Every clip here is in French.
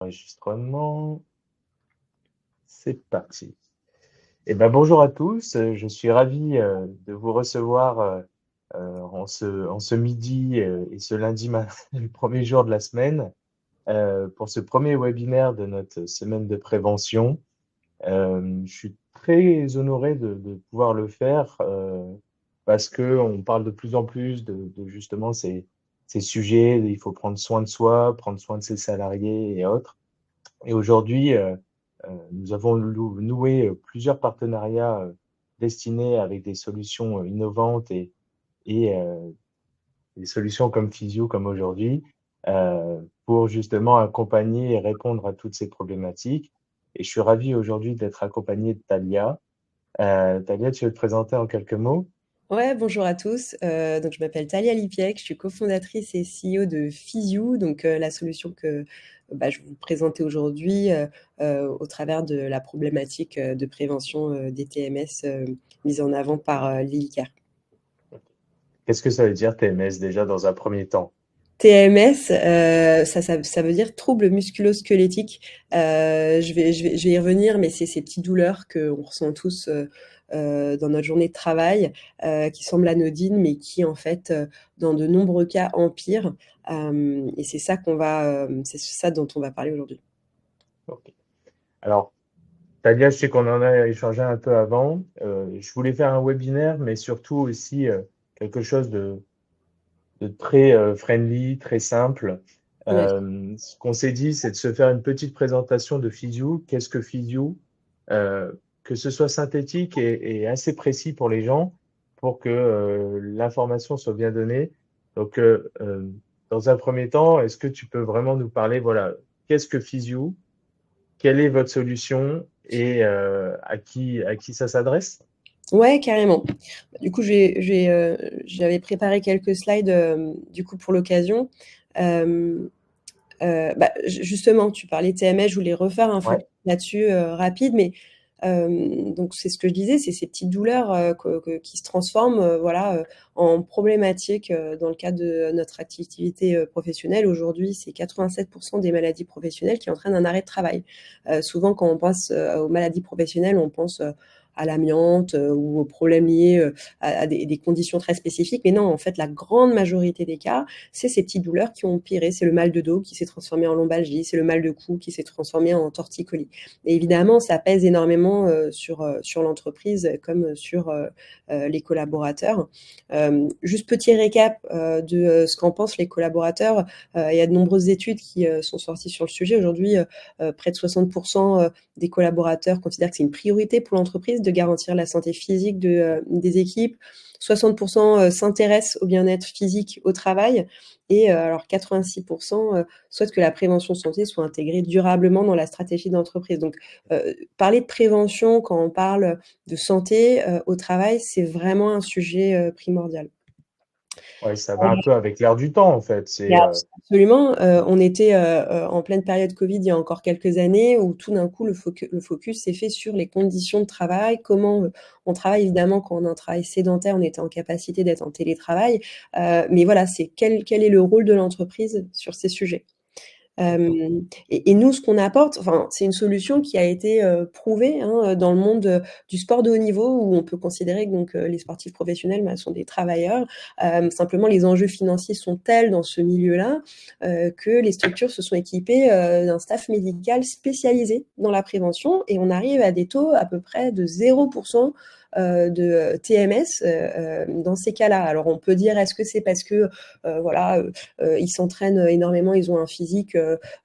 Enregistrement, c'est parti. Eh ben, bonjour à tous, je suis ravi de vous recevoir en ce midi et ce lundi matin, le premier jour de la semaine, pour ce premier webinaire de notre semaine de prévention. Je suis très honoré de pouvoir le faire parce que on parle de plus en plus de justement ces sujets, il faut prendre soin de soi, prendre soin de ses salariés et autres. Et aujourd'hui, nous avons noué plusieurs partenariats destinés avec des solutions innovantes et des solutions comme Physio, comme aujourd'hui, pour justement accompagner et répondre à toutes ces problématiques. Et je suis ravi aujourd'hui d'être accompagné de Talia. Talia, tu veux te présenter en quelques mots? Ouais, bonjour à tous. Donc je m'appelle Talia Lipiec, je suis cofondatrice et CEO de Physio, donc la solution que je vais vous présenter aujourd'hui au travers de la problématique de prévention des TMS mise en avant par l'ILCAR. Qu'est-ce que ça veut dire TMS déjà dans un premier temps? TMS, ça veut dire trouble musculo-squelettique. Je vais y revenir, mais c'est ces petites douleurs qu'on ressent tous dans notre journée de travail, qui semblent anodines, mais qui en fait, dans de nombreux cas, empirent. Et c'est ça dont on va parler aujourd'hui. Ok. Alors, Talia, je sais qu'on en a échangé un peu avant. Je voulais faire un webinaire, mais surtout aussi quelque chose de très friendly, très simple. Ouais. Ce qu'on s'est dit, c'est de se faire une petite présentation de Physio. Qu'est-ce que Physio? Que ce soit synthétique et assez précis pour les gens, pour que l'information soit bien donnée. Donc, dans un premier temps, est-ce que tu peux vraiment nous parler, voilà, qu'est-ce que Physio? Quelle est votre solution et à qui ça s'adresse? Ouais, carrément. Du coup, j'avais préparé quelques slides du coup pour l'occasion. Euh, Justement, tu parlais TMS, je voulais refaire un Ouais. focus là-dessus rapide, mais donc c'est ce que je disais, c'est ces petites douleurs qui se transforment en problématiques dans le cadre de notre activité professionnelle. Aujourd'hui, c'est 87% des maladies professionnelles qui entraînent un arrêt de travail. Souvent, quand on pense aux maladies professionnelles, on pense à l'amiante ou aux problèmes liés à des conditions très spécifiques. Mais non, en fait, la grande majorité des cas, c'est ces petites douleurs qui ont empiré. C'est le mal de dos qui s'est transformé en lombalgie, c'est le mal de cou qui s'est transformé en torticolis. Et évidemment, ça pèse énormément sur l'entreprise comme sur les collaborateurs. Juste petit récap de ce qu'en pensent les collaborateurs. Il y a de nombreuses études qui sont sorties sur le sujet. Aujourd'hui, près de 60% des collaborateurs considèrent que c'est une priorité pour l'entreprise de garantir la santé physique des équipes. 60% s'intéressent au bien-être physique au travail et alors 86% souhaitent que la prévention santé soit intégrée durablement dans la stratégie d'entreprise. Donc, parler de prévention quand on parle de santé au travail, c'est vraiment un sujet primordial. Ouais, ça va un peu avec l'air du temps, en fait. Mais absolument, on était en pleine période Covid il y a encore quelques années où tout d'un coup le focus s'est fait sur les conditions de travail, comment on travaille. Évidemment, quand on a un travail sédentaire, on était en capacité d'être en télétravail, mais voilà, c'est quel est le rôle de l'entreprise sur ces sujets. Et nous, ce qu'on apporte, enfin, c'est une solution qui a été prouvée hein, dans le monde du sport de haut niveau, où on peut considérer que donc, les sportifs professionnels sont des travailleurs. Simplement, les enjeux financiers sont tels dans ce milieu-là que les structures se sont équipées d'un staff médical spécialisé dans la prévention, et on arrive à des taux à peu près de 0% de TMS dans ces cas-là. Alors on peut dire, est-ce que c'est parce que ils s'entraînent énormément, ils ont un physique,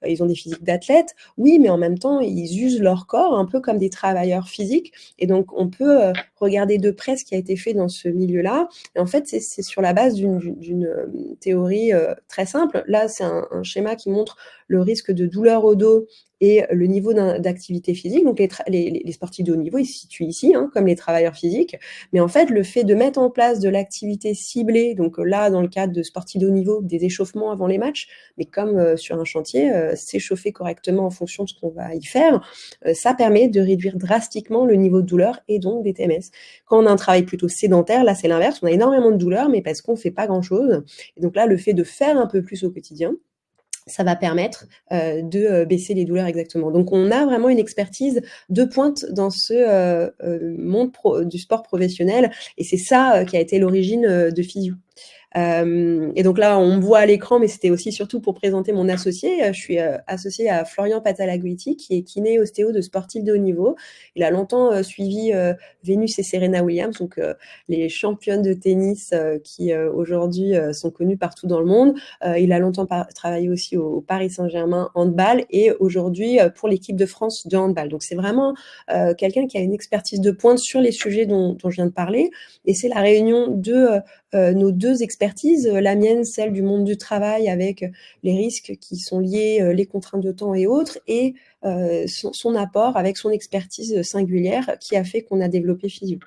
ils ont des physiques d'athlètes? Oui, mais en même temps, ils usent leur corps un peu comme des travailleurs physiques. Et donc, on peut regarder de près ce qui a été fait dans ce milieu-là. Et en fait, c'est sur la base d'une théorie très simple. Là, c'est un schéma qui montre le risque de douleur au dos et le niveau d'activité physique. Donc, les sportifs de haut niveau, ils se situent ici, hein, comme les travailleurs physiques. Mais en fait, le fait de mettre en place de l'activité ciblée, donc là, dans le cadre de sportifs de haut niveau, des échauffements avant les matchs, mais comme sur un chantier, s'échauffer correctement en fonction de ce qu'on va y faire, ça permet de réduire drastiquement le niveau de douleur et donc des TMS. Quand on a un travail plutôt sédentaire, là, c'est l'inverse. On a énormément de douleur, mais parce qu'on ne fait pas grand-chose. Et donc là, le fait de faire un peu plus au quotidien, ça va permettre de baisser les douleurs exactement. Donc on a vraiment une expertise de pointe dans ce monde du sport professionnel et c'est ça qui a été l'origine de Physio. Et donc là, on me voit à l'écran, mais c'était aussi surtout pour présenter mon associé. Je suis associée à Florian Patalaguiti, qui est kiné ostéo de sportifs de haut niveau. Il a longtemps suivi Venus et Serena Williams, donc les championnes de tennis qui aujourd'hui sont connues partout dans le monde. Il a longtemps travaillé aussi au Paris Saint-Germain handball et aujourd'hui pour l'équipe de France de handball. Donc c'est vraiment quelqu'un qui a une expertise de pointe sur les sujets dont je viens de parler. Et c'est la réunion de nos deux expertises, la mienne, celle du monde du travail avec les risques qui sont liés, les contraintes de temps et autres, et son apport avec son expertise singulière qui a fait qu'on a développé Physio.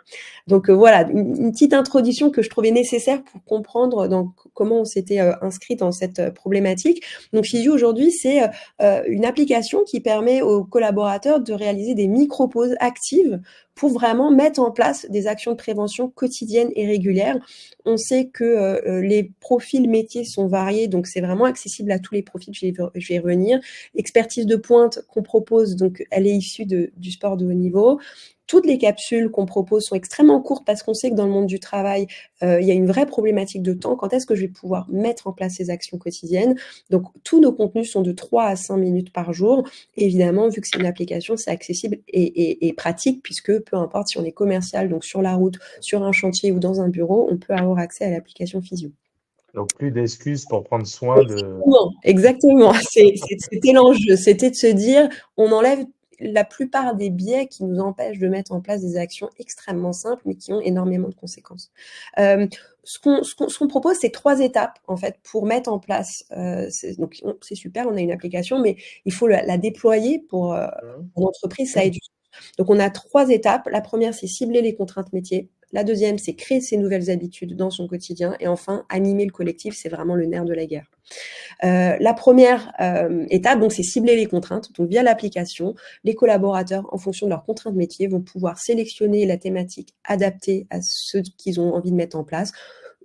Donc voilà, une petite introduction que je trouvais nécessaire pour comprendre comment on s'était inscrit dans cette problématique. Donc Physio aujourd'hui, c'est une application qui permet aux collaborateurs de réaliser des micro-pauses actives pour vraiment mettre en place des actions de prévention quotidiennes et régulières. On sait que les profils métiers sont variés, donc c'est vraiment accessible à tous les profils, je vais y revenir. L'expertise de pointe qu'on propose, donc elle est issue du sport de haut niveau. Toutes les capsules qu'on propose sont extrêmement courtes parce qu'on sait que dans le monde du travail, il y a une vraie problématique de temps. Quand est-ce que je vais pouvoir mettre en place ces actions quotidiennes? Donc, tous nos contenus sont de 3 à 5 minutes par jour. Et évidemment, vu que c'est une application, c'est accessible et pratique puisque peu importe si on est commercial, donc sur la route, sur un chantier ou dans un bureau, on peut avoir accès à l'application Physio. Donc, plus d'excuses pour prendre soin de… Exactement. C'était l'enjeu. C'était de se dire, on enlève la plupart des biais qui nous empêchent de mettre en place des actions extrêmement simples, mais qui ont énormément de conséquences. Ce qu'on propose, c'est 3 étapes, en fait, pour mettre en place. Donc, c'est super, on a une application, mais il faut la déployer pour l'entreprise, ça aide. Donc, on a 3 étapes. La première, c'est cibler les contraintes métiers. La deuxième, c'est créer ses nouvelles habitudes dans son quotidien. Et enfin, animer le collectif, c'est vraiment le nerf de la guerre. La première étape, donc, c'est cibler les contraintes. Donc, via l'application, les collaborateurs, en fonction de leurs contraintes métiers, vont pouvoir sélectionner la thématique adaptée à ce qu'ils ont envie de mettre en place.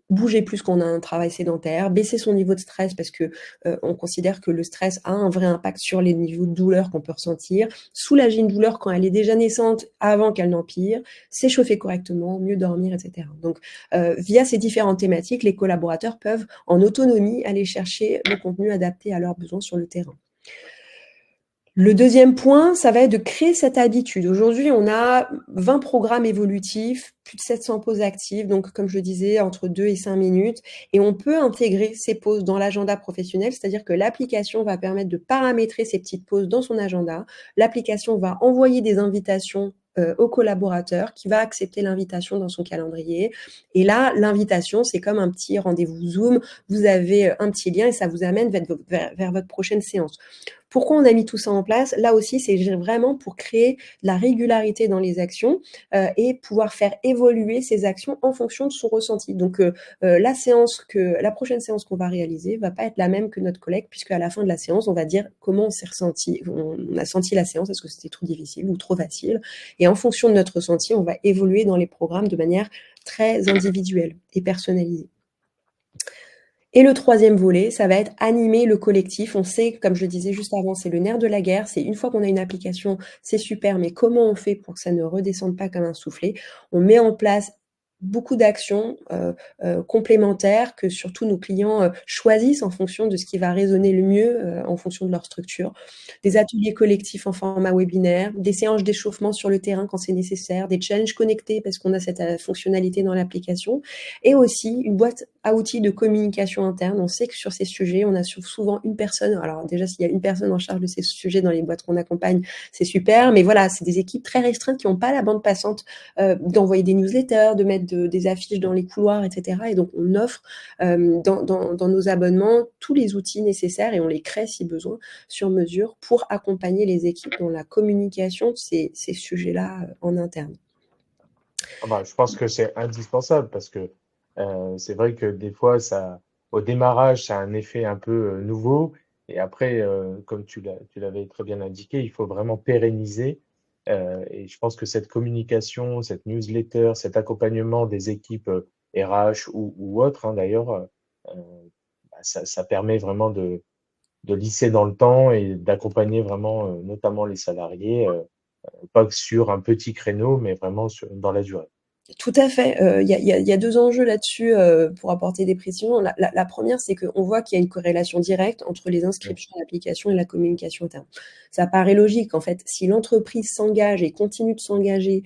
Bouger plus quand on a un travail sédentaire, baisser son niveau de stress parce que on considère que le stress a un vrai impact sur les niveaux de douleur qu'on peut ressentir, soulager une douleur quand elle est déjà naissante avant qu'elle n'empire, s'échauffer correctement, mieux dormir, etc. Donc, via ces différentes thématiques, les collaborateurs peuvent en autonomie aller chercher le contenu adapté à leurs besoins sur le terrain. Le deuxième point, ça va être de créer cette habitude. Aujourd'hui, on a 20 programmes évolutifs, plus de 700 pauses actives, donc comme je disais, entre 2 et 5 minutes. Et on peut intégrer ces pauses dans l'agenda professionnel, c'est-à-dire que l'application va permettre de paramétrer ces petites pauses dans son agenda. L'application va envoyer des invitations au collaborateur qui va accepter l'invitation dans son calendrier. Et là, l'invitation, c'est comme un petit rendez-vous Zoom. Vous avez un petit lien et ça vous amène vers votre prochaine séance. Pourquoi on a mis tout ça en place? Là aussi, c'est vraiment pour créer de la régularité dans les actions et pouvoir faire évoluer ces actions en fonction de son ressenti. Donc, la prochaine séance qu'on va réaliser va pas être la même que notre collègue, puisque à la fin de la séance, on va dire comment on s'est ressenti, on a senti la séance, est-ce que c'était trop difficile ou trop facile? Et en fonction de notre ressenti, on va évoluer dans les programmes de manière très individuelle et personnalisée. Et le troisième volet, ça va être animer le collectif. On sait, comme je le disais juste avant, c'est le nerf de la guerre. C'est une fois qu'on a une application, c'est super, mais comment on fait pour que ça ne redescende pas comme un soufflet? On met en place beaucoup d'actions complémentaires que surtout nos clients choisissent en fonction de ce qui va résonner le mieux en fonction de leur structure. Des ateliers collectifs en format webinaire, des séances d'échauffement sur le terrain quand c'est nécessaire, des challenges connectés parce qu'on a cette fonctionnalité dans l'application, et aussi une boîte à outils de communication interne. On sait que sur ces sujets, on a souvent une personne. Alors déjà, s'il y a une personne en charge de ces sujets dans les boîtes qu'on accompagne, c'est super. Mais voilà, c'est des équipes très restreintes qui n'ont pas la bande passante d'envoyer des newsletters, de mettre des affiches dans les couloirs, etc. Et donc, on offre dans nos abonnements tous les outils nécessaires et on les crée si besoin sur mesure pour accompagner les équipes dans la communication de ces sujets-là en interne. Ah bah, je pense que c'est indispensable parce que c'est vrai que des fois, au démarrage, ça a un effet un peu nouveau. Et après, comme tu l'avais très bien indiqué, il faut vraiment pérenniser. Et je pense que cette communication, cette newsletter, cet accompagnement des équipes RH ou autres, hein, d'ailleurs, bah, ça permet vraiment de lisser dans le temps et d'accompagner vraiment, notamment les salariés, pas que sur un petit créneau, mais vraiment dans la durée. Tout à fait, il y a 2 enjeux là-dessus, pour apporter des précisions. La 1re, c'est qu'on voit qu'il y a une corrélation directe entre les Mm. inscriptions à l'application et la communication interne. Ça paraît logique, en fait. Si l'entreprise s'engage et continue de s'engager,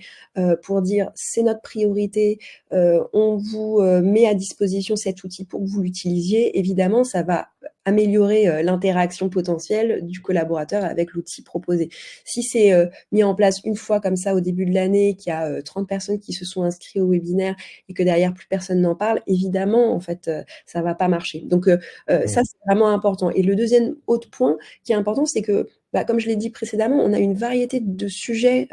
pour dire: «C'est notre priorité, on vous, met à disposition cet outil pour que vous l'utilisiez», évidemment, ça va améliorer, l'interaction potentielle du collaborateur avec l'outil proposé. Si c'est, mis en place une fois comme ça au début de l'année, qu'il y a 30 personnes qui se sont inscrites au webinaire et que derrière plus personne n'en parle, évidemment, en fait, ça va pas marcher. Donc, ça, Mm. c'est vraiment important. Et le deuxième autre point qui est important, c'est que, bah, comme je l'ai dit précédemment, on a une variété de sujets,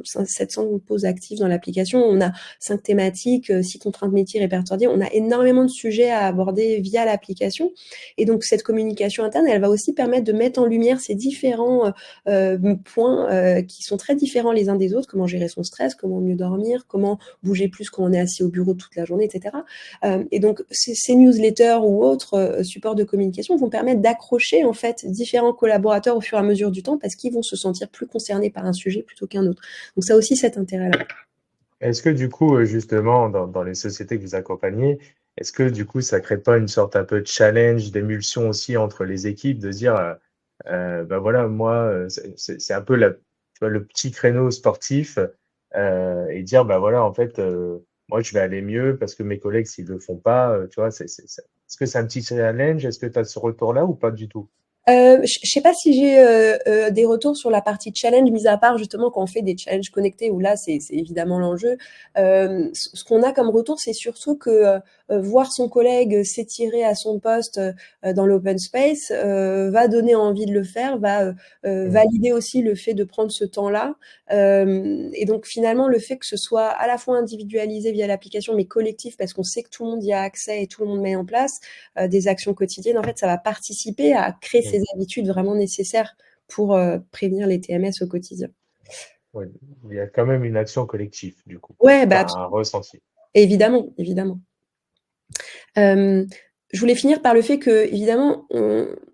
700 pauses actives dans l'application. On a 5 thématiques, 6 contraintes métiers répertoriées. On a énormément de sujets à aborder via l'application. Et donc, cette communication interne, elle va aussi permettre de mettre en lumière ces différents points qui sont très différents les uns des autres, comment gérer son stress, comment mieux dormir, comment bouger plus quand on est assis au bureau toute la journée, etc. Et donc ces newsletters ou autres supports de communication vont permettre d'accrocher en fait différents collaborateurs au fur et à mesure du temps parce qu'ils vont se sentir plus concernés par un sujet plutôt qu'un autre. Donc ça aussi cet intérêt-là. Est-ce que du coup, justement, dans les sociétés que vous accompagnez, est-ce que du coup, ça crée pas une sorte un peu de challenge, d'émulsion aussi entre les équipes, de se dire, bah voilà, moi, c'est un peu tu vois, le petit créneau sportif, et dire, bah voilà, en fait, moi, je vais aller mieux parce que mes collègues, s'ils le font pas, tu vois, est-ce que c'est un petit challenge? Est-ce que tu as ce retour-là ou pas du tout? Je sais pas si j'ai des retours sur la partie challenge, mis à part justement quand on fait des challenges connectés où là c'est évidemment l'enjeu. Ce qu'on a comme retour, c'est surtout que voir son collègue s'étirer à son poste dans l'open space va donner envie de le faire, va Mmh. valider aussi le fait de prendre ce temps-là. Et donc finalement, le fait que ce soit à la fois individualisé via l'application, mais collectif, parce qu'on sait que tout le monde y a accès et tout le monde met en place des actions quotidiennes, en fait, ça va participer à créer Mmh. ces habitudes vraiment nécessaires pour prévenir les TMS au quotidien. Ouais, il y a quand même une action collective, du coup. Ouais, bah, Enfin, un ressenti. évidemment, évidemment. Hem, je voulais finir par le fait qu'évidemment,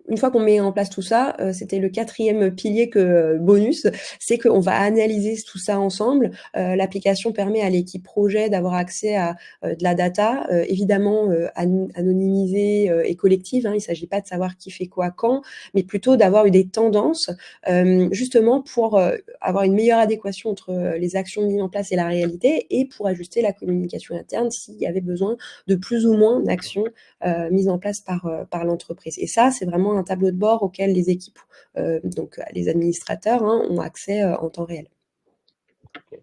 une fois qu'on met en place tout ça, c'était le 4e pilier bonus, c'est qu'on va analyser tout ça ensemble. L'application permet à l'équipe projet d'avoir accès à, de la data, évidemment, anonymisée, et collective, hein. Il ne s'agit pas de savoir qui fait quoi quand, mais plutôt d'avoir eu des tendances, justement pour, avoir une meilleure adéquation entre, les actions mises en place et la réalité et pour ajuster la communication interne s'il y avait besoin de plus ou moins d'actions mises en place par l'entreprise. Et ça, c'est vraiment un tableau de bord auquel les équipes, donc les administrateurs, hein, ont accès en temps réel. OK.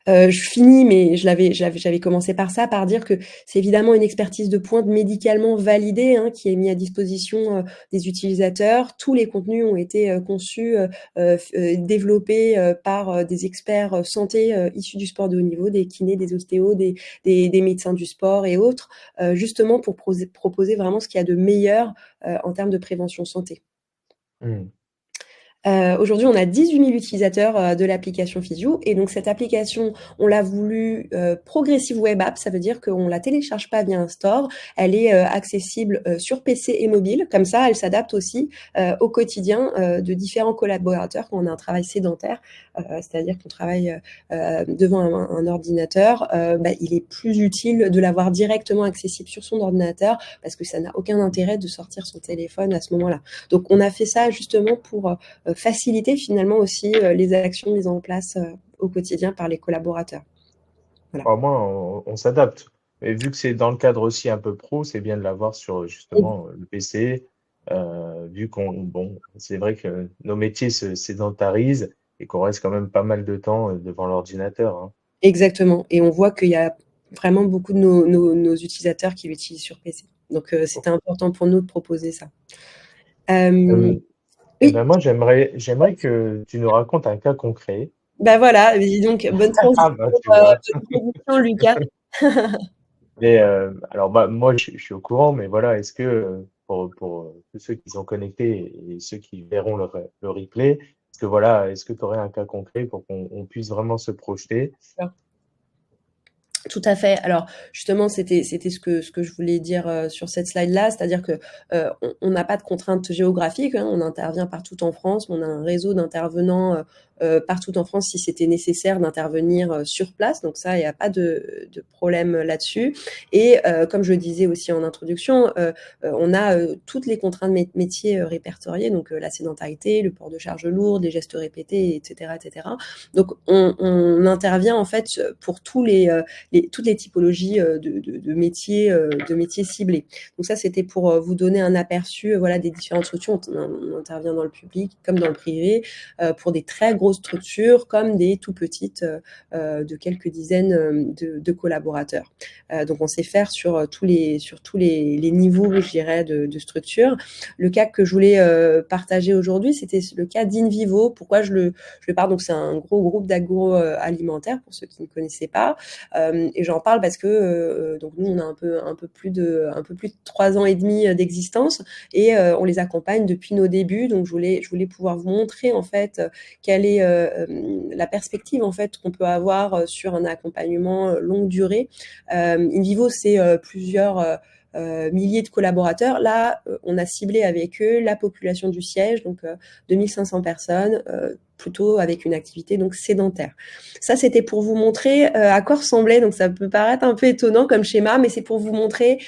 Je finis, mais j'avais commencé par ça, par dire que c'est évidemment une expertise de pointe médicalement validée, hein, qui est mise à disposition, des utilisateurs. Tous les contenus ont été, conçus, développés, par, des experts, santé, issus du sport de haut niveau, des kinés, des ostéos, des médecins du sport et autres, justement pour proposer vraiment ce qu'il y a de meilleur, en termes de prévention santé. Mmh. Aujourd'hui, on a 18 000 utilisateurs, de l'application Physio et donc cette application, on l'a voulu, progressive web app. Ça veut dire qu'on la télécharge pas via un store. Elle est, accessible, sur PC et mobile. Comme ça, elle s'adapte aussi, au quotidien, de différents collaborateurs quand on a un travail sédentaire, c'est-à-dire qu'on travaille, devant un ordinateur. Bah, il est plus utile de l'avoir directement accessible sur son ordinateur parce que ça n'a aucun intérêt de sortir son téléphone à ce moment-là. Donc on a fait ça justement pour, faciliter finalement aussi les actions mises en place au quotidien par les collaborateurs. Voilà. Au moins, on s'adapte. Et vu que c'est dans le cadre aussi un peu pro, c'est bien de l'avoir sur, justement, le PC, vu bon, c'est vrai que nos métiers se sédentarisent et qu'on reste quand même pas mal de temps, devant l'ordinateur, hein. Exactement. Et on voit qu'il y a vraiment beaucoup de nos utilisateurs qui l'utilisent sur PC. Donc c'était important pour nous de proposer ça. Hem, et Oui, ben, moi, j'aimerais que tu nous racontes un cas concret. bah voilà, dis donc bonne Ah transition, bah, tu vois? bonne transition Lucas. Mais, alors, bah, moi, je suis au courant, mais voilà, est-ce que, pour, tous ceux qui sont connectés et ceux qui verront le replay, est-ce que voilà, est-ce que tu aurais un cas concret pour qu'on puisse vraiment se projeter? Tout à fait. Alors justement, c'était ce que je voulais dire, sur cette slide-là, c'est-à-dire que, on n'a pas de contraintes géographiques, hein. On intervient partout en France. On a un réseau d'intervenants, partout en France si c'était nécessaire d'intervenir, sur place. Donc ça, il y a pas de problème là-dessus et comme je le disais aussi en introduction, on a, toutes les contraintes métiers, répertoriées, donc la sédentarité, le port de charges lourdes, les gestes répétés et cetera et cetera. Donc on intervient en fait, pour toutes les typologies de métiers ciblés. Donc ça, c'était pour vous donner un aperçu voilà, des différentes structures. On intervient dans le public comme dans le privé, pour des très grosses structures comme des tout petites de quelques dizaines de collaborateurs. Donc on sait faire sur tous les niveaux, je dirais, de structure. Le cas que je voulais partager aujourd'hui, c'était le cas d'Invivo. Pourquoi je le parle? Donc c'est un gros groupe d'agroalimentaire pour ceux qui ne connaissaient pas. Et j'en parle parce que donc nous on a un peu plus de 3 ans et demi d'existence et on les accompagne depuis nos débuts. Donc je voulais pouvoir vous montrer en fait quelle est la perspective en fait qu'on peut avoir sur un accompagnement longue durée. Invivo, c'est plusieurs milliers de collaborateurs. Là, on a ciblé avec eux la population du siège, donc 2500 personnes, plutôt avec une activité donc sédentaire. Ça, c'était pour vous montrer à quoi ressemblait, donc ça peut paraître un peu étonnant comme schéma, mais c'est pour vous montrer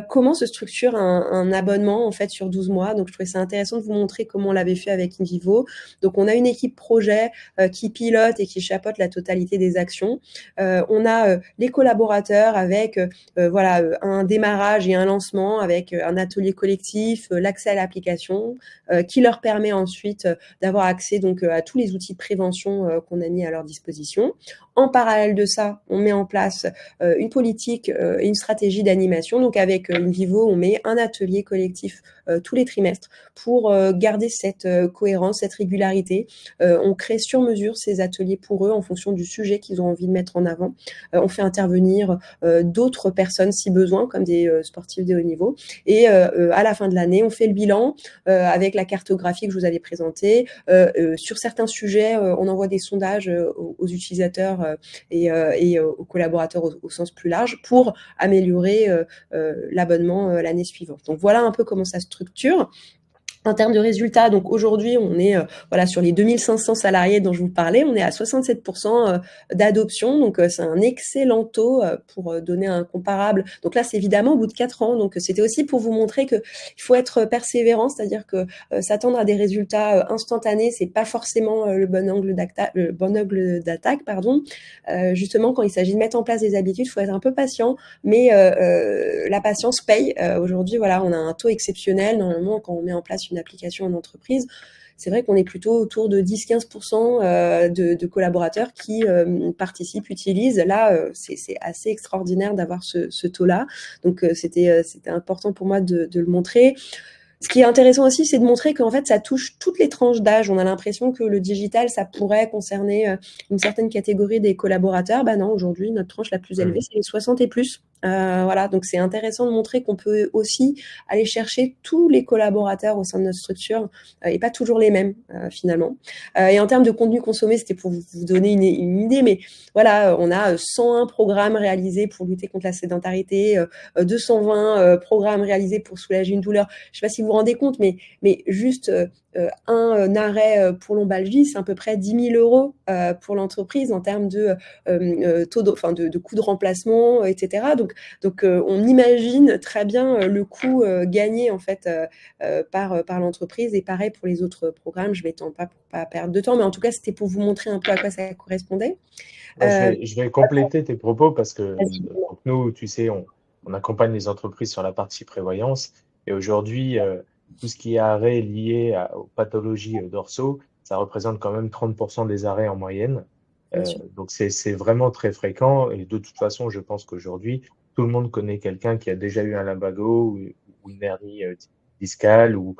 comment se structure un abonnement en fait sur 12 mois. Donc je trouvais ça intéressant de vous montrer comment on l'avait fait avec Invivo. Donc on a une équipe projet qui pilote et qui chapeaute la totalité des actions. On a les collaborateurs avec voilà un démarrage et un lancement avec un atelier collectif, l'accès à l'application qui leur permet ensuite d'avoir accès donc à tous les outils de prévention qu'on a mis à leur disposition. En parallèle de ça, on met en place une politique et une stratégie d'animation. Donc avec Invivo, on met un atelier collectif tous les trimestres pour garder cette cohérence, cette régularité. On crée sur mesure ces ateliers pour eux en fonction du sujet qu'ils ont envie de mettre en avant. On fait intervenir d'autres personnes si besoin, comme des sportifs de haut niveau. Et à la fin de l'année, on fait le bilan avec la cartographie que je vous avais présentée. Sur certains sujets, on envoie des sondages aux utilisateurs et aux collaborateurs au sens plus large pour améliorer l'abonnement l'année suivante. Donc voilà un peu comment ça structure. En termes de résultats, donc aujourd'hui, on est voilà sur les 2500 salariés dont je vous parlais, on est à 67% d'adoption, donc c'est un excellent taux pour donner un comparable. Donc là, c'est évidemment au bout de 4 ans, donc c'était aussi pour vous montrer que il faut être persévérant, c'est-à-dire que s'attendre à des résultats instantanés, c'est pas forcément le bon angle d'attaque, pardon. Justement, quand il s'agit de mettre en place des habitudes, il faut être un peu patient, mais la patience paye. Aujourd'hui, voilà, on a un taux exceptionnel. Normalement, quand on met en place une application en entreprise, c'est vrai qu'on est plutôt autour de 10-15% de collaborateurs qui participent, utilisent. Là, c'est assez extraordinaire d'avoir ce taux-là. Donc, c'était important pour moi de le montrer. Ce qui est intéressant aussi, c'est de montrer qu'en fait, ça touche toutes les tranches d'âge. On a l'impression que le digital, ça pourrait concerner une certaine catégorie des collaborateurs. Ben non, aujourd'hui, notre tranche la plus élevée, c'est les 60 et plus. Voilà, donc c'est intéressant de montrer qu'on peut aussi aller chercher tous les collaborateurs au sein de notre structure et pas toujours les mêmes finalement. Et en termes de contenu consommé, c'était pour vous donner une idée, mais voilà, on a 101 programmes réalisés pour lutter contre la sédentarité, 220 programmes réalisés pour soulager une douleur. Je ne sais pas si vous vous rendez compte, mais juste un arrêt pour lombalgie, c'est à peu près 10 000 euros pour l'entreprise en termes de taux de coût de remplacement, etc. Donc on imagine très bien le coût gagné en fait par l'entreprise et pareil pour les autres programmes. Je ne m'étends pas pour pas perdre de temps, mais en tout cas c'était pour vous montrer un peu à quoi ça correspondait. Je vais compléter tes propos parce que Vas-y. donc nous, tu sais, on accompagne les entreprises sur la partie prévoyance et aujourd'hui, tout ce qui est arrêt lié aux pathologies dorsaux, ça représente quand même 30% des arrêts en moyenne. Bien sûr. Donc c'est vraiment très fréquent et de toute façon, je pense qu'aujourd'hui, tout le monde connaît quelqu'un qui a déjà eu un lumbago ou une hernie discale ou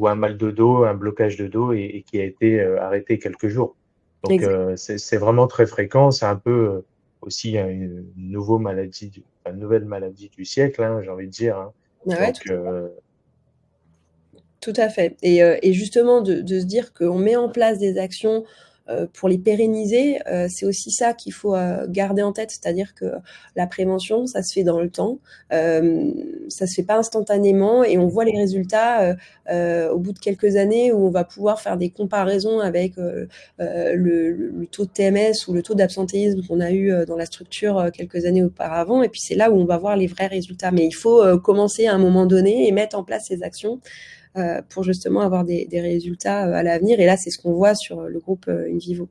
un mal de dos, un blocage de dos et qui a été arrêté quelques jours. Donc, Exact. c'est vraiment très fréquent. C'est un peu aussi une une nouvelle maladie du siècle, hein, j'ai envie de dire. Hein. Ouais, Donc, tout à fait. Et justement, de se dire qu'on met en place des actions pour les pérenniser, c'est aussi ça qu'il faut garder en tête, c'est-à-dire que la prévention, ça se fait dans le temps, ça se fait pas instantanément et on voit les résultats au bout de quelques années où on va pouvoir faire des comparaisons avec le taux de TMS ou le taux d'absentéisme qu'on a eu dans la structure quelques années auparavant. Et puis c'est là où on va voir les vrais résultats. Mais il faut commencer à un moment donné et mettre en place ces actions pour justement avoir des résultats à l'avenir. Et là, c'est ce qu'on voit sur le groupe InVivo.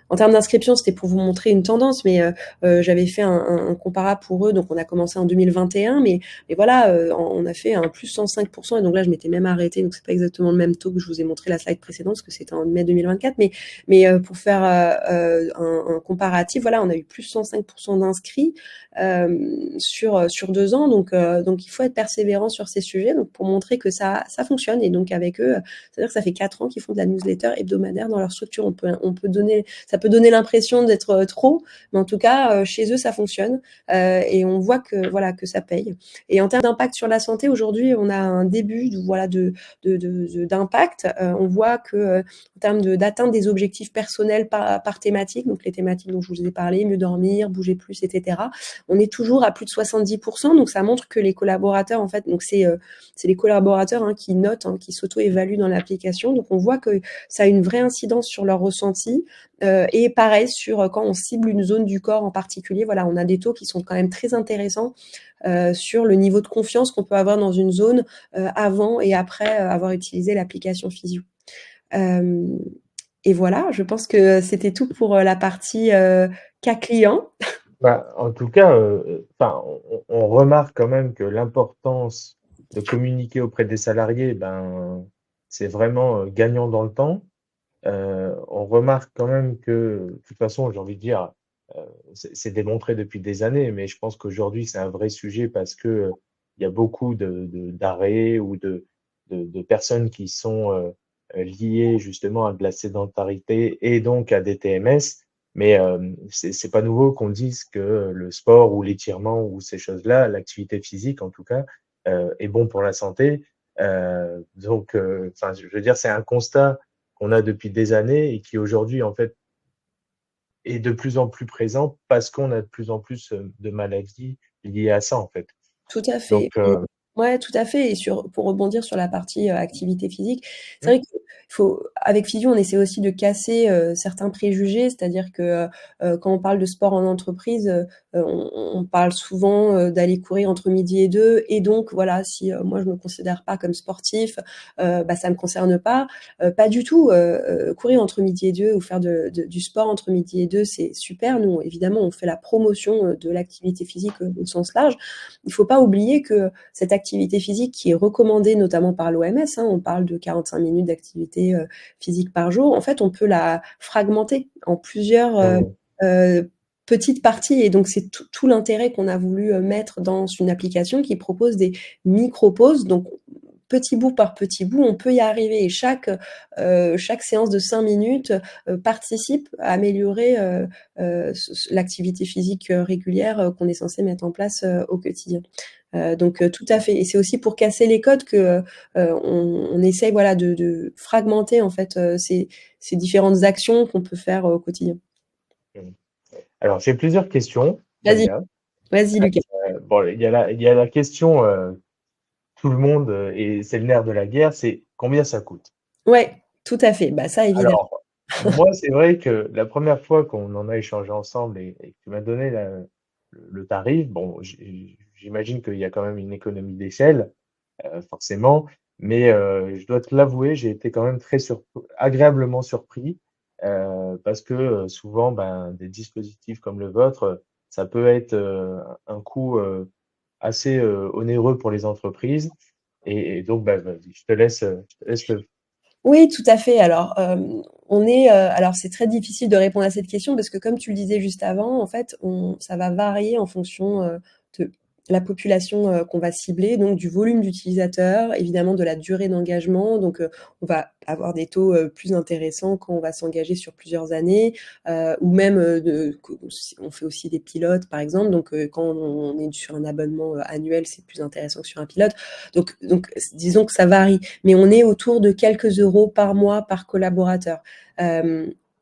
En termes d'inscription, c'était pour vous montrer une tendance, mais j'avais fait un comparable pour eux, donc on a commencé en 2021, mais voilà, on a fait un plus 105%, et donc là je m'étais même arrêtée, donc c'est pas exactement le même taux que je vous ai montré la slide précédente, parce que c'était en mai 2024, mais pour faire un comparatif, voilà, on a eu plus 105% d'inscrits sur 2 ans, donc il faut être persévérant sur ces sujets, donc pour montrer que ça fonctionne, et donc avec eux, c'est-à-dire que ça fait 4 ans qu'ils font de la newsletter hebdomadaire dans leur structure. On peut donner, ça peut donner l'impression d'être trop, mais en tout cas, chez eux, ça fonctionne et on voit que voilà que ça paye. Et en termes d'impact sur la santé, aujourd'hui, on a un début d'impact. On voit que en termes d'atteinte des objectifs personnels par thématique, donc les thématiques dont je vous ai parlé, mieux dormir, bouger plus, etc. On est toujours à plus de 70%, donc ça montre que les collaborateurs, en fait, donc c'est les collaborateurs qui notent, qui s'auto-évaluent dans l'application. Donc on voit que ça a une vraie incidence sur leur ressenti. Et pareil, sur quand on cible une zone du corps en particulier, voilà, on a des taux qui sont quand même très intéressants sur le niveau de confiance qu'on peut avoir dans une zone avant et après avoir utilisé l'application Physio. Et voilà, je pense que c'était tout pour la partie cas client. Bah, en tout cas, enfin, on remarque quand même que l'importance de communiquer auprès des salariés, ben, c'est vraiment, gagnant dans le temps. On remarque quand même que, de toute façon, j'ai envie de dire, c'est démontré depuis des années, mais je pense qu'aujourd'hui, c'est un vrai sujet parce que, il y a beaucoup d'arrêts ou de personnes qui sont, liées justement à de la sédentarité et donc à des TMS. Mais, c'est pas nouveau qu'on dise que le sport ou l'étirement ou ces choses-là, l'activité physique en tout cas, est bon pour la santé. Donc, enfin, je veux dire, c'est un constat qu'on a depuis des années et qui aujourd'hui, en fait, est de plus en plus présent parce qu'on a de plus en plus, de maladies liées à ça, en fait. Tout à Donc, fait. Ouais, tout à fait et pour rebondir sur la partie, activité physique, c'est mmh, vrai qu'il faut avec Physio, on essaie aussi de casser, certains préjugés. C'est-à-dire que, quand on parle de sport en entreprise, on parle souvent, d'aller courir entre midi et 2 et donc voilà, si, moi je me considère pas comme sportif, bah, ça me concerne pas. Pas du tout, courir entre midi et 2 ou faire du sport entre midi et 2, c'est super. Nous, évidemment, on fait la promotion, de l'activité physique, au sens large. Il faut pas oublier que cette activité physique qui est recommandée notamment par l'OMS, on parle de 45 minutes d'activité physique par jour, en fait, on peut la fragmenter en plusieurs mmh, petites parties. Et donc, c'est tout l'intérêt qu'on a voulu mettre dans une application qui propose des micro-pauses. Donc, petit bout par petit bout, on peut y arriver. Et chaque séance de 5 minutes participe à améliorer l'activité physique régulière qu'on est censé mettre en place au quotidien. Donc tout à fait. Et c'est aussi pour casser les codes que on essaye voilà de fragmenter en fait ces différentes actions qu'on peut faire au quotidien. mmh. Alors, j'ai plusieurs questions, Vas-y, Nadia. vas-y Lucas. Bon, il y a la question, tout le monde, et c'est le nerf de la guerre, c'est combien ça coûte? Ouais, tout à fait. Bah ça évidemment. Alors, moi, c'est vrai que la première fois qu'on en a échangé ensemble et que tu m'as donné le tarif, bon, j'imagine qu'il y a quand même une économie d'échelle, forcément, mais je dois te l'avouer, j'ai été quand même très agréablement surpris, parce que, souvent, ben, des dispositifs comme le vôtre, ça peut être, un coût, assez, onéreux pour les entreprises et donc, bah, vas-y, je te laisse le Oui, tout à fait. Alors, alors c'est très difficile de répondre à cette question parce que comme tu le disais juste avant, en fait, ça va varier en fonction, de la population qu'on va cibler, donc du volume d'utilisateurs, évidemment de la durée d'engagement. Donc, on va avoir des taux plus intéressants quand on va s'engager sur plusieurs années, ou même on fait aussi des pilotes, par exemple. Donc, quand on est sur un abonnement annuel, c'est plus intéressant que sur un pilote. Donc, disons que ça varie, mais on est autour de quelques euros par mois par collaborateur.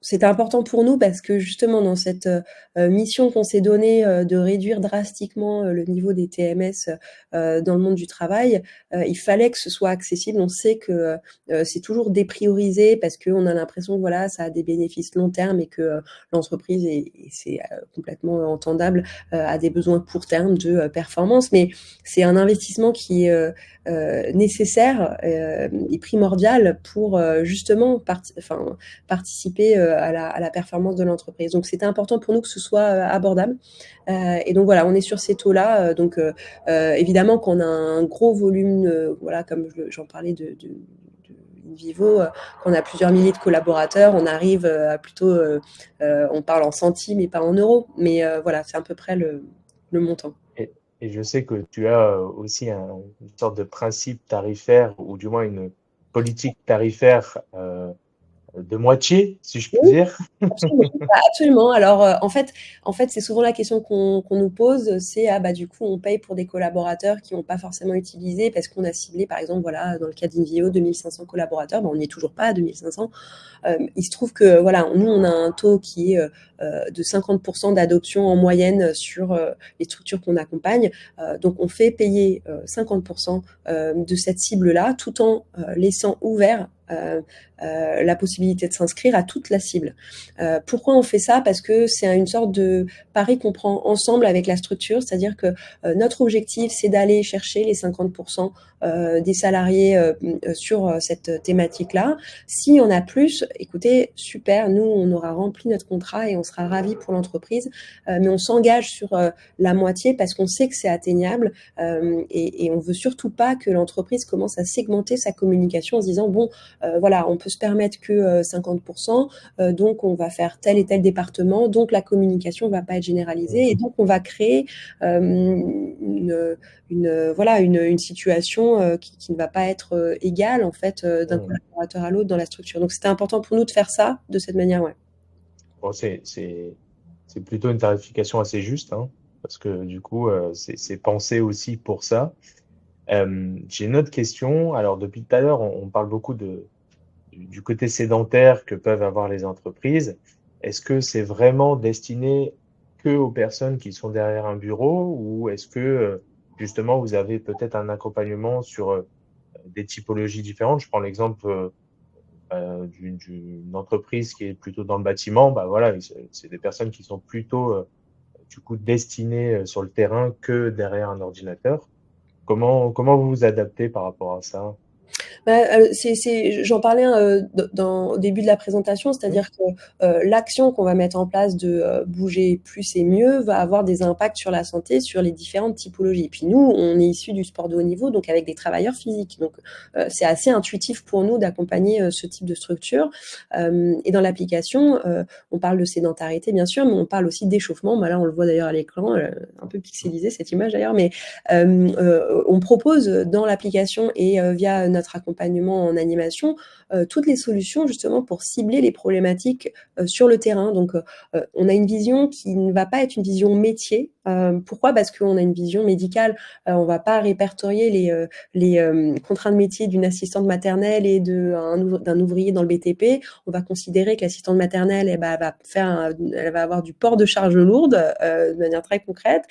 C'était important pour nous parce que justement dans cette mission qu'on s'est donnée de réduire drastiquement le niveau des TMS dans le monde du travail, il fallait que ce soit accessible. On sait que c'est toujours dépriorisé parce qu'on a l'impression que voilà, ça a des bénéfices long terme et que l'entreprise, et c'est complètement entendable, a des besoins court terme de performance. Mais c'est un investissement qui est nécessaire et primordial pour justement participer à la performance de l'entreprise. Donc c'était important pour nous que ce soit abordable. Et donc voilà, on est sur ces taux-là. Donc évidemment qu'on a un gros volume, voilà, comme j'en parlais de Vivo, quand on a plusieurs milliers de collaborateurs, on arrive à plutôt, on parle en centimes et pas en euros, mais voilà, c'est à peu près le montant. Et je sais que tu as aussi une sorte de principe tarifaire, ou du moins une politique tarifaire de moitié, si je puis Oui, dire. absolument, bah, absolument. Alors, en fait, c'est souvent la question qu'on nous pose, c'est: «Ah, bah, du coup, on paye pour des collaborateurs qui n'ont pas forcément utilisé parce qu'on a ciblé», par exemple, voilà, dans le cas d'Invio, 2 500 collaborateurs. Bah, on n'y est toujours pas à 2 500. Il se trouve que, voilà, nous, on a un taux qui est de 50% d'adoption en moyenne sur les structures qu'on accompagne. Donc, on fait payer 50% de cette cible-là, tout en laissant ouvert la possibilité de s'inscrire à toute la cible. Pourquoi on fait ça? Parce que c'est une sorte de pari qu'on prend ensemble avec la structure, c'est-à-dire que notre objectif, c'est d'aller chercher les 50% des salariés sur cette thématique-là. Si on a plus, écoutez, super, nous, on aura rempli notre contrat et on sera ravis pour l'entreprise, mais on s'engage sur la moitié parce qu'on sait que c'est atteignable, et on veut surtout pas que l'entreprise commence à segmenter sa communication en se disant: bon, voilà, on peut se permettre que 50%, donc on va faire tel et tel département, donc la communication va pas être généralisée, et donc on va créer une situation qui ne va pas être égale en fait d'un collaborateur à l'autre dans la structure. Donc c'était important pour nous de faire ça de cette manière, ouais. Bon, c'est plutôt une tarification assez juste, hein, parce que du coup, c'est pensé aussi pour ça. J'ai une autre question. Alors, depuis tout à l'heure, on parle beaucoup du côté sédentaire que peuvent avoir les entreprises. Est-ce que c'est vraiment destiné que aux personnes qui sont derrière un bureau, ou est-ce que justement vous avez peut-être un accompagnement sur des typologies différentes? Je prends l'exemple d'une entreprise qui est plutôt dans le bâtiment. Bah voilà, c'est des personnes qui sont plutôt du coup destinées sur le terrain que derrière un ordinateur. Comment vous vous adaptez par rapport à ça? Bah, j'en parlais, au début de la présentation, Mmh. c'est-à-dire que, l'action qu'on va mettre en place de, bouger plus et mieux va avoir des impacts sur la santé, sur les différentes typologies. Et puis nous, on est issus du sport de haut niveau, donc avec des travailleurs physiques. Donc, c'est assez intuitif pour nous d'accompagner, ce type de structure. Et dans l'application, on parle de sédentarité bien sûr, mais on parle aussi d'échauffement. Bah, là, on le voit d'ailleurs à l'écran, un peu pixelisé cette image d'ailleurs, mais on propose dans l'application et via notre accompagnement en animation, toutes les solutions justement pour cibler les problématiques sur le terrain. Donc, on a une vision qui ne va pas être une vision métier. Pourquoi? Parce qu'on a une vision médicale. On va pas répertorier les contraintes métiers d'une assistante maternelle et d'un ouvrier dans le BTP. On va considérer que l'assistante maternelle, eh ben, elle va avoir du port de charges lourdes de manière très concrète.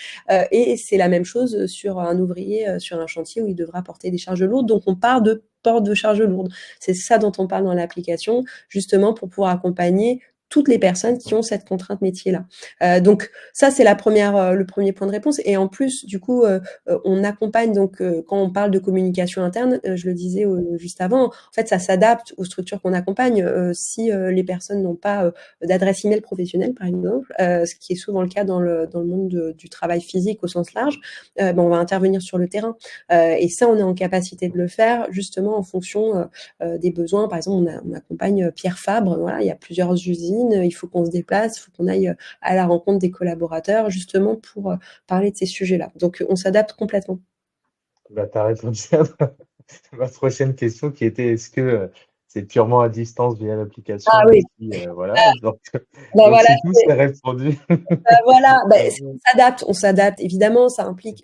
Et c'est la même chose sur un ouvrier sur un chantier où il devra porter des charges lourdes. Donc on part de port de charges lourdes. C'est ça dont on parle dans l'application, justement pour pouvoir accompagner toutes les personnes qui ont cette contrainte métier-là. Donc ça, c'est le premier point de réponse. Et en plus, du coup, on accompagne, donc quand on parle de communication interne, je le disais juste avant, en fait, ça s'adapte aux structures qu'on accompagne. Si les personnes n'ont pas d'adresse email professionnelle, par exemple, ce qui est souvent le cas dans le monde du travail physique au sens large, on va intervenir sur le terrain. Et ça, on est en capacité de le faire justement en fonction des besoins. Par exemple, on accompagne Pierre Fabre. Voilà, il y a plusieurs usines termine, il faut qu'on se déplace, il faut qu'on aille à la rencontre des collaborateurs, justement pour parler de ces sujets-là. Donc, on s'adapte complètement. Bah, tu as répondu à ma prochaine question qui était est-ce que c'est purement à distance via l'application Ah ou oui, si voilà donc bah donc voilà, si tout s'est répondu. voilà, Euh, on s'adapte. Évidemment, ça implique,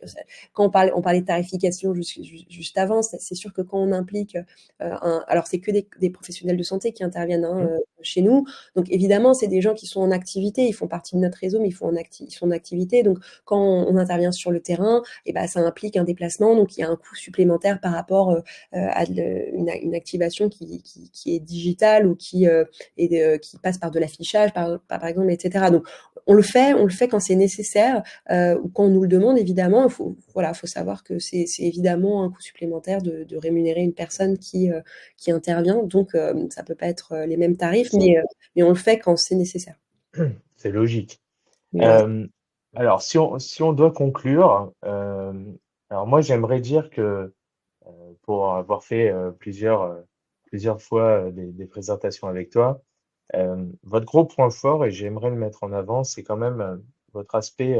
quand on parlait de tarification juste avant, c'est sûr que quand on implique, alors c'est que des professionnels de santé qui interviennent, hein, chez nous. Donc évidemment, c'est des gens qui sont en activité, ils font partie de notre réseau, mais ils sont en activité. Donc quand on intervient sur le terrain, et ben ça implique un déplacement, donc il y a un coût supplémentaire par rapport à une activation qui est digitale ou qui passe par de l'affichage, par exemple, etc. Donc on le fait quand c'est nécessaire ou quand on nous le demande, évidemment. Faut savoir que c'est évidemment un coût supplémentaire de rémunérer une personne qui intervient. Donc, ça peut pas être les mêmes tarifs, mais on le fait quand c'est nécessaire. c'est logique. Mais voilà. Euh, alors si on doit conclure, alors moi j'aimerais dire que pour avoir fait plusieurs fois des présentations avec toi. Votre gros point fort, et j'aimerais le mettre en avant, c'est quand même votre aspect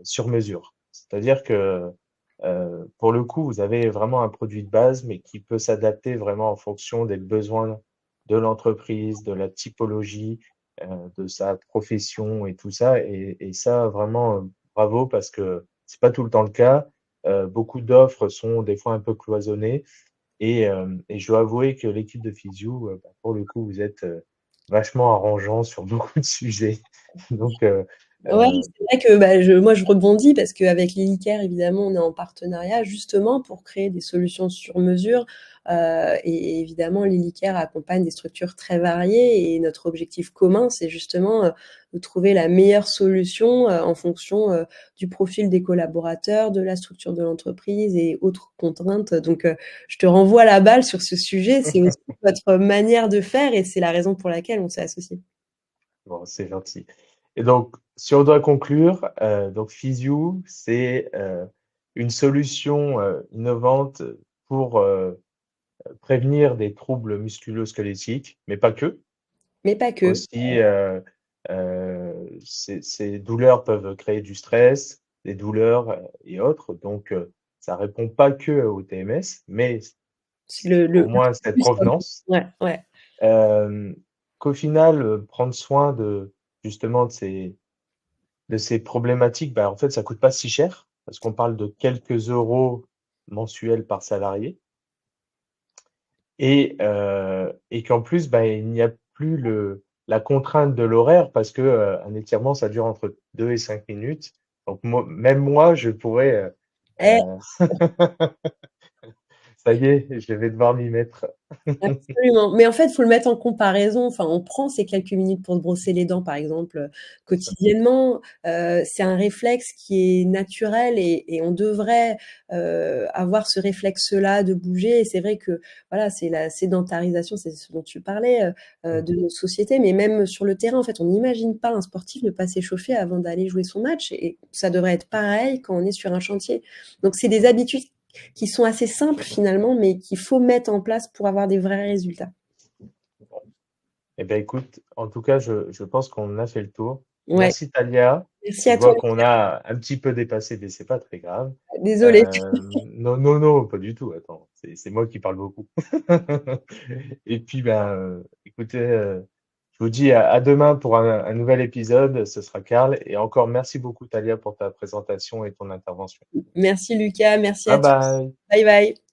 sur mesure. C'est-à-dire que pour le coup, vous avez vraiment un produit de base, mais qui peut s'adapter vraiment en fonction des besoins de l'entreprise, de la typologie, de sa profession et tout ça. Et ça, vraiment, bravo, parce que c'est pas tout le temps le cas. Beaucoup d'offres sont des fois un peu cloisonnées. Et je dois avouer que l'équipe de Physio, bah, pour le coup, vous êtes vachement arrangeant sur beaucoup de sujets. Donc, Ouais, euh, c'est vrai que moi je rebondis parce qu'avec l'Hélicare, évidemment, on est en partenariat justement pour créer des solutions sur mesure. Et évidemment, l'Hélicare accompagne des structures très variées et notre objectif commun, c'est justement de trouver la meilleure solution en fonction du profil des collaborateurs, de la structure de l'entreprise et autres contraintes. Donc, je te renvoie la balle sur ce sujet. C'est aussi votre manière de faire et c'est la raison pour laquelle on s'est associés. bon, c'est gentil. Et donc, si on doit conclure, donc Physio, c'est une solution innovante pour prévenir des troubles musculo-squelettiques, mais pas que. Mais pas que. Aussi, ces douleurs peuvent créer du stress, des douleurs et autres. Donc, ça répond pas que au TMS, mais C'est le au moins cette plus, provenance. ouais, ouais. Euh, Qu'au final, prendre soin de justement de ces problématiques, bah, en fait, ça coûte pas si cher parce qu'on parle de quelques euros mensuels par salarié et qu'en plus, bah, il n'y a plus la contrainte de l'horaire parce que un étirement, ça dure entre 2 et 5 minutes. Donc même moi, je pourrais, Eh, ça y est, je vais devoir m'y mettre. absolument. Mais en fait, il faut le mettre en comparaison. Enfin, on prend ces quelques minutes pour se brosser les dents, par exemple, C'est ça. quotidiennement. C'est un réflexe qui est naturel et on devrait avoir ce réflexe-là de bouger. Et c'est vrai que voilà, c'est la sédentarisation, c'est ce dont tu parlais, Mmh. de nos sociétés, mais même sur le terrain, en fait, on n'imagine pas un sportif ne pas s'échauffer avant d'aller jouer son match. Et ça devrait être pareil quand on est sur un chantier. Donc, c'est des habitudes qui sont assez simples finalement, mais qu'il faut mettre en place pour avoir des vrais résultats. Bon. Eh bien, écoute, en tout cas, je pense qu'on a fait le tour. Ouais, Merci Talia. merci Je à toi. vois qu'on a un petit peu dépassé, mais c'est pas très grave. Désolée. Non, non, non, pas du tout. Attends, c'est moi qui parle beaucoup. Et puis, ben, écoutez, je vous dis à demain pour un nouvel épisode. Ce sera Karl. Et encore, merci beaucoup, Talia, pour ta présentation et ton intervention. Merci Lucas, merci Bye à tous. bye. Bye bye.